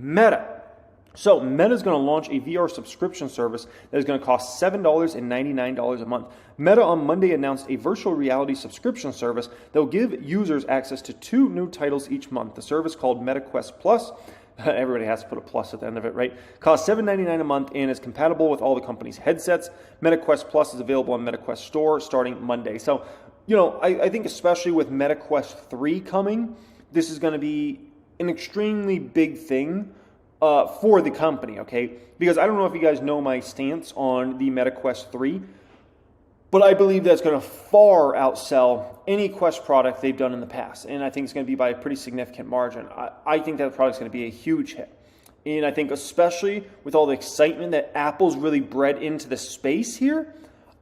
Meta. So Meta is going to launch a VR subscription service that is going to cost $7.99 a month. Meta on Monday announced a virtual reality subscription service that will give users access to 2 new titles each month. The service, called Meta Quest Plus, everybody has to put a plus at the end of it, right? Costs $7.99 a month and is compatible with all the company's headsets. Meta Quest Plus is available on Meta Quest Store starting Monday. So, I think especially with Meta Quest 3 coming, this is going to be an extremely big thing for the company, okay? Because I don't know if you guys know my stance on the Meta Quest 3, but I believe that's going to far outsell any Quest product they've done in the past. And I think it's going to be by a pretty significant margin. I think that product's going to be a huge hit. And I think especially with all the excitement that Apple's really bred into the space here,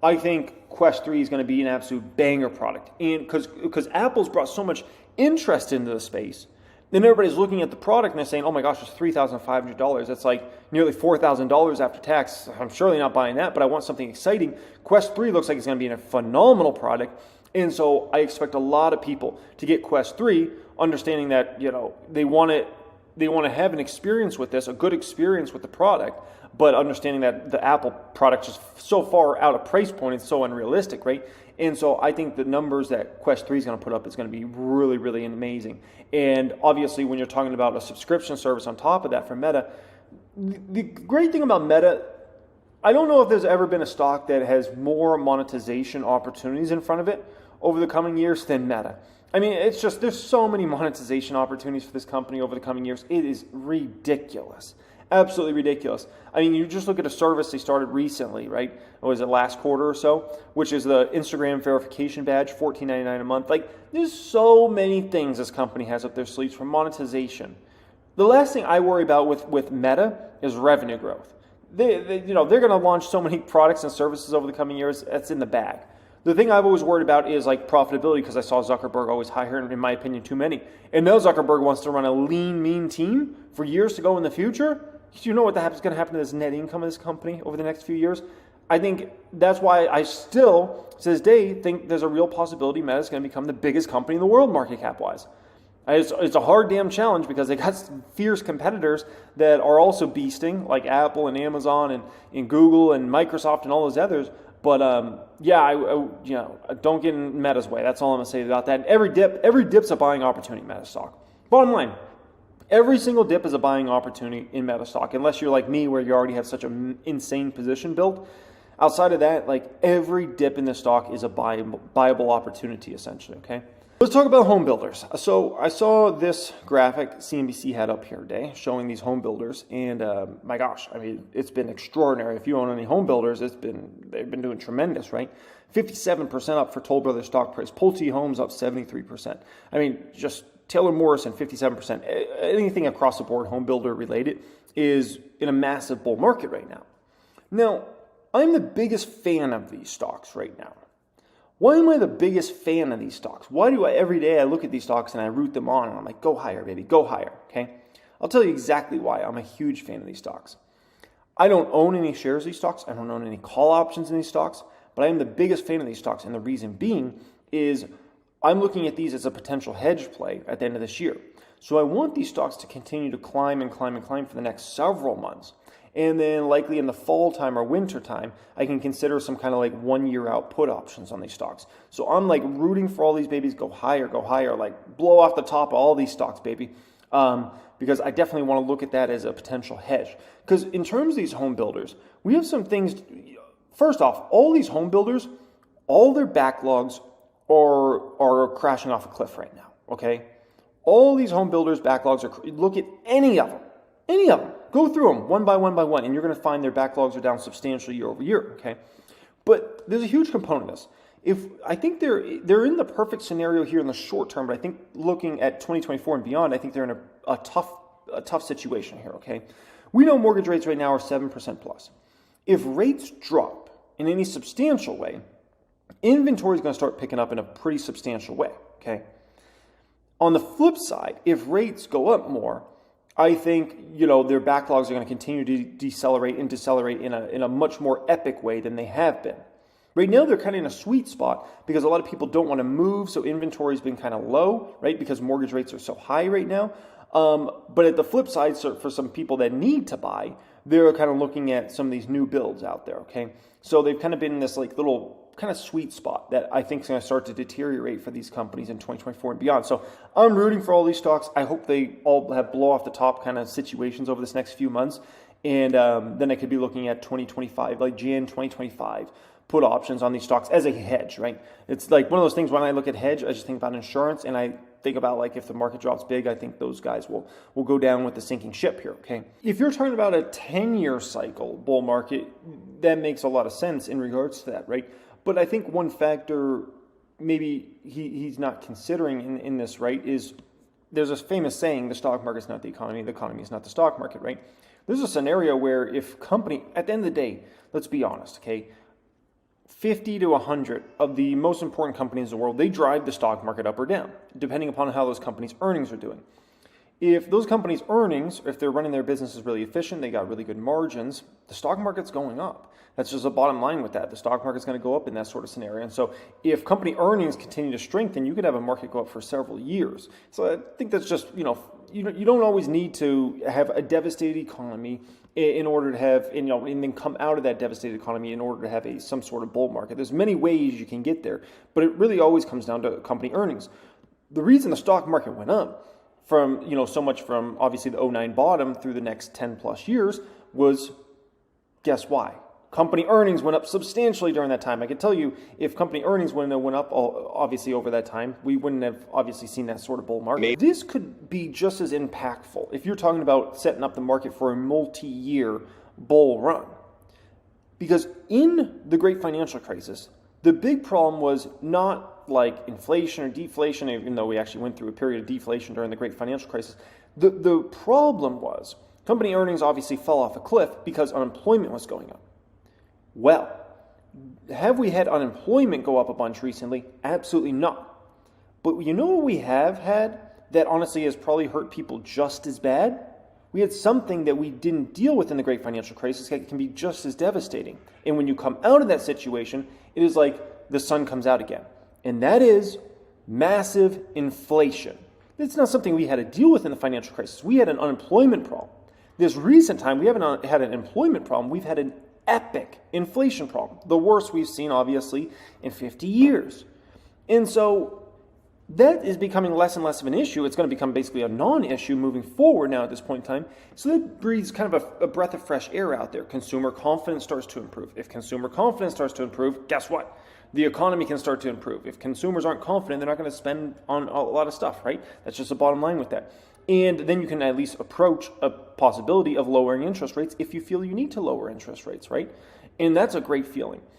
I think Quest 3 is going to be an absolute banger product. And because Apple's brought so much interest into the space, then everybody's looking at the product and they're saying, oh my gosh, it's $3,500. That's like nearly $4,000 after tax. I'm surely not buying that, but I want something exciting. Quest 3 looks like it's going to be a phenomenal product. And so I expect a lot of people to get Quest 3, understanding that, they want to have an experience with this, a good experience with the product, but understanding that the Apple product is so far out of price point, it's so unrealistic, right? And so I think the numbers that Quest 3 is going to put up is going to be really, really amazing. And obviously, when you're talking about a subscription service on top of that for Meta, the great thing about Meta, I don't know if there's ever been a stock that has more monetization opportunities in front of it over the coming years than Meta. I mean, it's just, there's so many monetization opportunities for this company over the coming years. It is ridiculous. Absolutely ridiculous. I mean, you just look at a service they started recently, right? What was it, last quarter or so? Which is the Instagram verification badge, $14.99 a month. Like, there's so many things this company has up their sleeves for monetization. The last thing I worry about with Meta is revenue growth. They're going to launch so many products and services over the coming years. That's in the bag. The thing I've always worried about is like profitability, because I saw Zuckerberg always hire, in my opinion, too many. And now Zuckerberg wants to run a lean, mean team for years to go in the future. Do you know what is going to happen to this net income of this company over the next few years? I think that's why I still, to this day, think there's a real possibility Meta is going to become the biggest company in the world market cap-wise. It's a hard damn challenge because they got fierce competitors that are also beasting, like Apple and Amazon and Google and Microsoft and all those others. But don't get in Meta's way. That's all I'm going to say about that. And every dip's a buying opportunity in Meta stock. Bottom line, every single dip is a buying opportunity in Meta stock, unless you're like me where you already have such an insane position built. Outside of that, like every dip in the stock is a buyable opportunity essentially, okay? Let's talk about home builders. So I saw this graphic CNBC had up here today showing these home builders, and my gosh, I mean, it's been extraordinary. If you own any home builders, they've been doing tremendous, right? 57% up for Toll Brothers stock price. Pulte Homes up 73%. I mean, just Taylor Morrison 57%. Anything across the board home builder related is in a massive bull market right now. Now, I'm the biggest fan of these stocks right now. Why am I the biggest fan of these stocks? Why do every day I look at these stocks and I root them on and I'm like, go higher, baby, go higher, okay? I'll tell you exactly why I'm a huge fan of these stocks. I don't own any shares of these stocks. I don't own any call options in these stocks, but I am the biggest fan of these stocks. And the reason being is I'm looking at these as a potential hedge play at the end of this year. So I want these stocks to continue to climb and climb and climb for the next several months. And then likely in the fall time or winter time, I can consider some kind of like 1 year out put options on these stocks. So I'm like rooting for all these babies, go higher, like blow off the top of all these stocks, baby. Because I definitely want to look at that as a potential hedge. Because in terms of these home builders, we have some things. First off, all these home builders, all their backlogs are crashing off a cliff right now, okay? All these home builders' backlogs are, look at any of them. Go through them one by one, and you're going to find their backlogs are down substantially year over year, okay? But there's a huge component of this. I think they're in the perfect scenario here in the short term, but I think looking at 2024 and beyond, I think they're in a tough situation here, okay? We know mortgage rates right now are 7% plus. If rates drop in any substantial way, inventory is going to start picking up in a pretty substantial way, okay? On the flip side, if rates go up more, I think, their backlogs are going to continue to decelerate in a much more epic way than they have been. Right now, they're kind of in a sweet spot because a lot of people don't want to move, so inventory has been kind of low, right, because mortgage rates are so high right now. But at the flip side, so for some people that need to buy, they're kind of looking at some of these new builds out there, okay? So they've kind of been in this like little kind of sweet spot that I think is going to start to deteriorate for these companies in 2024 and beyond. So I'm rooting for all these stocks. I hope they all have blow off the top kind of situations over this next few months. And then I could be looking at 2025, like Jan 2025, put options on these stocks as a hedge, right? It's like one of those things when I look at hedge, I just think about insurance, and I think about like if the market drops big, I think those guys will go down with the sinking ship here, okay? If you're talking about a 10-year cycle bull market, that makes a lot of sense in regards to that, right? But I think one factor maybe he's not considering in this, right, is there's a famous saying, the stock market's not the economy is not the stock market, right? There's a scenario where if company, at the end of the day, let's be honest, okay, 50 to 100 of the most important companies in the world, they drive the stock market up or down, depending upon how those companies' earnings are doing. If those companies' earnings, if they're running their businesses really efficient, they got really good margins, the stock market's going up. That's just a bottom line with that. The stock market's going to go up in that sort of scenario. And so if company earnings continue to strengthen, you could have a market go up for several years. So I think that's just, you don't always need to have a devastated economy in order to have, and then come out of that devastated economy in order to have some sort of bull market. There's many ways you can get there, but it really always comes down to company earnings. The reason the stock market went up from, so much from obviously the '09 bottom through the next 10 plus years was, guess why? Company earnings went up substantially during that time. I can tell you, if company earnings wouldn't have went up, obviously over that time, we wouldn't have obviously seen that sort of bull market. This could be just as impactful if you're talking about setting up the market for a multi-year bull run. Because in the great financial crisis, the big problem was not like inflation or deflation, even though we actually went through a period of deflation during the great financial crisis. The problem was company earnings obviously fell off a cliff because unemployment was going up. Well, have we had unemployment go up a bunch recently? Absolutely not. But you know what we have had that honestly has probably hurt people just as bad? We had something that we didn't deal with in the great financial crisis that can be just as devastating. And when you come out of that situation, it is like the sun comes out again. And that is massive inflation. It's not something we had to deal with in the financial crisis. We had an unemployment problem. This recent time, we haven't had an employment problem. We've had an epic inflation problem, the worst we've seen, obviously, in 50 years. And so that is becoming less and less of an issue. It's going to become basically a non-issue moving forward now at this point in time. So that breathes kind of a breath of fresh air out there. Consumer confidence starts to improve. If consumer confidence starts to improve, guess what? The economy can start to improve. If consumers aren't confident, they're not going to spend on a lot of stuff, right? That's just the bottom line with that. And then you can at least approach a possibility of lowering interest rates if you feel you need to lower interest rates, right? And that's a great feeling.